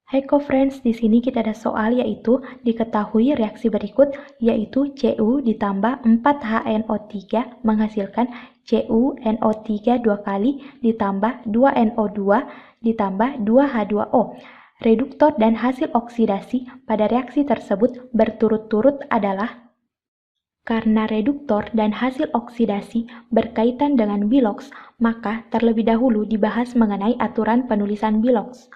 Hai co-friends, di sini kita ada soal yaitu diketahui reaksi berikut yaitu Cu ditambah 4HNO3 menghasilkan CuNO3 dua kali ditambah 2NO2 ditambah 2H2O. Reduktor dan hasil oksidasi pada reaksi tersebut berturut-turut adalah karena reduktor dan hasil oksidasi berkaitan dengan biloks, maka terlebih dahulu dibahas mengenai aturan penulisan biloks.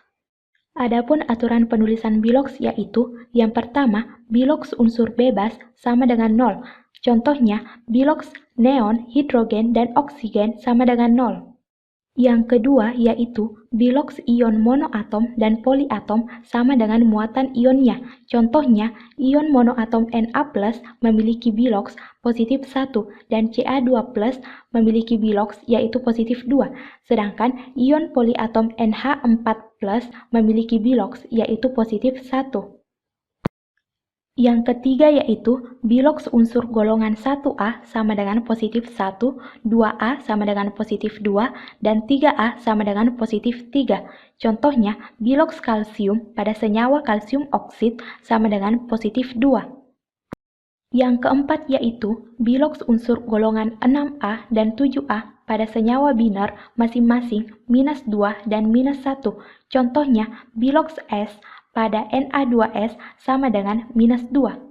Adapun aturan penulisan biloks yaitu yang pertama, biloks unsur bebas sama dengan 0. Contohnya, biloks neon, hidrogen, dan oksigen sama dengan 0. Yang kedua yaitu biloks ion monoatom dan poliatom sama dengan muatan ionnya. Contohnya, ion monoatom Na+ memiliki biloks positif 1 dan Ca2+ memiliki biloks yaitu positif 2. Sedangkan ion poliatom NH4+ memiliki biloks yaitu positif 1. Yang ketiga yaitu biloks unsur golongan 1A sama dengan positif 1, 2A sama dengan positif 2, dan 3A sama dengan positif 3. Contohnya, biloks kalsium pada senyawa kalsium oksid sama dengan positif 2. Yang keempat yaitu biloks unsur golongan 6A dan 7A pada senyawa biner masing-masing -2 dan -1. Contohnya, biloks S pada Na2S sama dengan -2.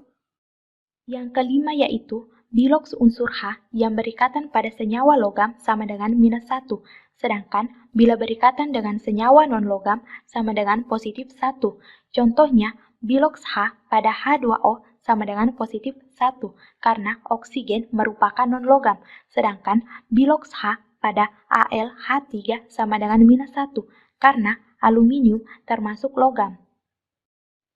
Yang kelima yaitu biloks unsur H yang berikatan pada senyawa logam sama dengan -1, sedangkan bila berikatan dengan senyawa non-logam sama dengan positif 1. Contohnya, biloks H pada H2O sama dengan positif 1 karena oksigen merupakan non-logam, sedangkan biloks H pada AlH3 sama dengan -1 karena aluminium termasuk logam.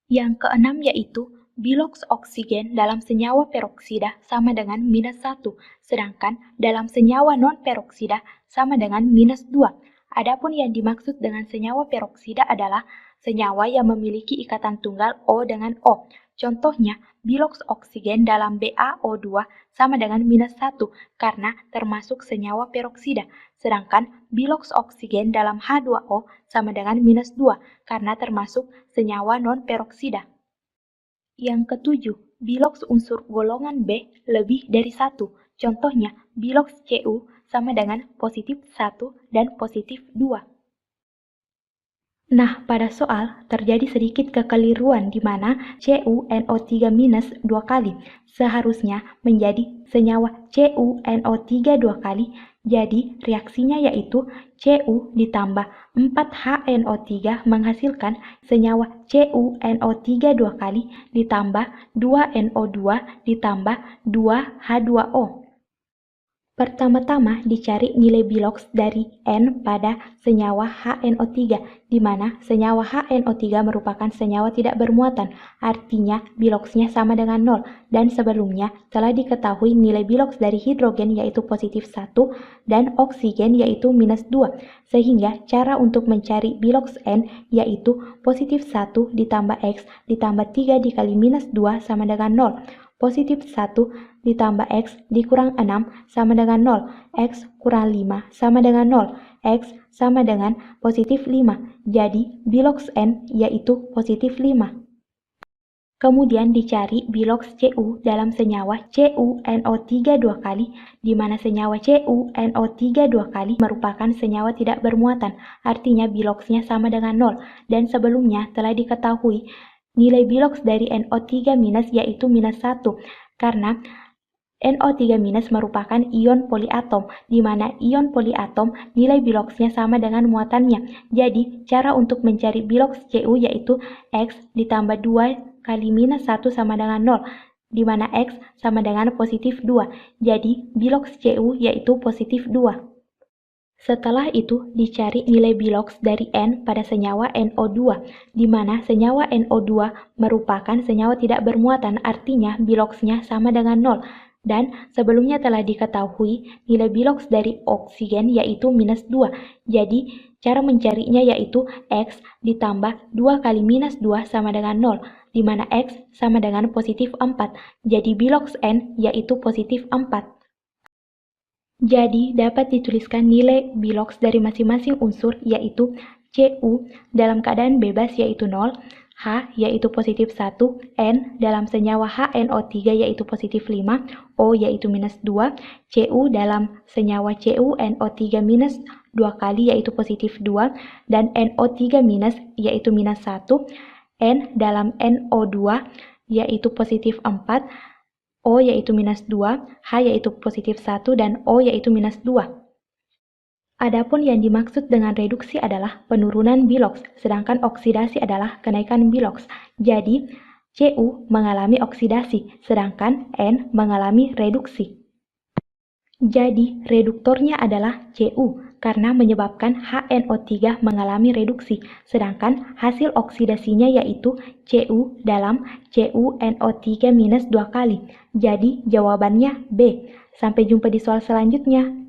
Yang keenam yaitu biloks oksigen dalam senyawa peroksida sama dengan -1, sedangkan dalam senyawa non-peroksida sama dengan -2. Adapun yang dimaksud dengan senyawa peroksida adalah senyawa yang memiliki ikatan tunggal O dengan O. Contohnya, biloks oksigen dalam BaO2 sama dengan -1 karena termasuk senyawa peroksida, sedangkan biloks oksigen dalam H2O sama dengan -2 karena termasuk senyawa non-peroksida. Yang ketujuh, biloks unsur golongan B lebih dari 1. Contohnya, biloks Cu sama dengan positif 1 dan positif 2. Nah, pada soal terjadi sedikit kekeliruan di mana CuNO3- dua kali. Seharusnya menjadi senyawa CuNO3 dua kali. Jadi, reaksinya yaitu Cu ditambah 4HNO3 menghasilkan senyawa CuNO3 dua kali ditambah 2NO2 ditambah 2H2O. Pertama-tama dicari nilai biloks dari N pada senyawa HNO3, di mana senyawa HNO3 merupakan senyawa tidak bermuatan, artinya biloksnya sama dengan 0, dan sebelumnya telah diketahui nilai biloks dari hidrogen yaitu positif 1 dan oksigen yaitu -2, sehingga cara untuk mencari biloks N yaitu positif 1 ditambah X ditambah 3 dikali -2 sama dengan 0. Positif 1 ditambah X dikurang 6 sama dengan 0. X kurang 5 sama dengan 0. X sama dengan positif 5. Jadi, biloks N yaitu positif 5. Kemudian dicari biloks Cu dalam senyawa CuNO3 dua kali, di mana senyawa CuNO3 dua kali merupakan senyawa tidak bermuatan, artinya biloksnya sama dengan 0, dan sebelumnya telah diketahui nilai biloks dari NO3- yaitu -1, karena NO3- merupakan ion poliatom, di mana ion poliatom nilai biloksnya sama dengan muatannya. Jadi, cara untuk mencari biloks Cu yaitu X ditambah 2 kali -1 sama dengan 0, di mana X sama dengan positif 2. Jadi, biloks Cu yaitu positif 2. Setelah itu, dicari nilai biloks dari N pada senyawa NO2, di mana senyawa NO2 merupakan senyawa tidak bermuatan, artinya biloksnya sama dengan 0. Dan sebelumnya telah diketahui nilai biloks dari oksigen yaitu -2. Jadi, cara mencarinya yaitu X ditambah 2 kali -2 sama dengan 0, di mana X sama dengan positif 4. Jadi, biloks N yaitu positif 4. Jadi, dapat dituliskan nilai biloks dari masing-masing unsur yaitu Cu dalam keadaan bebas yaitu 0, H yaitu positif 1, N dalam senyawa HNO3 yaitu positif 5, O yaitu minus 2, Cu dalam senyawa CuNO3 minus 2 kali yaitu positif 2, dan NO3 minus yaitu minus 1, N dalam NO2 yaitu positif 4, O yaitu minus 2, H yaitu positif 1, dan O yaitu minus 2. Adapun yang dimaksud dengan reduksi adalah penurunan biloks, sedangkan oksidasi adalah kenaikan biloks. Jadi, Cu mengalami oksidasi, sedangkan N mengalami reduksi. Jadi, reduktornya adalah Cu, karena menyebabkan HNO3 mengalami reduksi, sedangkan hasil oksidasinya yaitu Cu dalam CuNO3 minus 2 kali. Jadi, jawabannya B. Sampai jumpa di soal selanjutnya.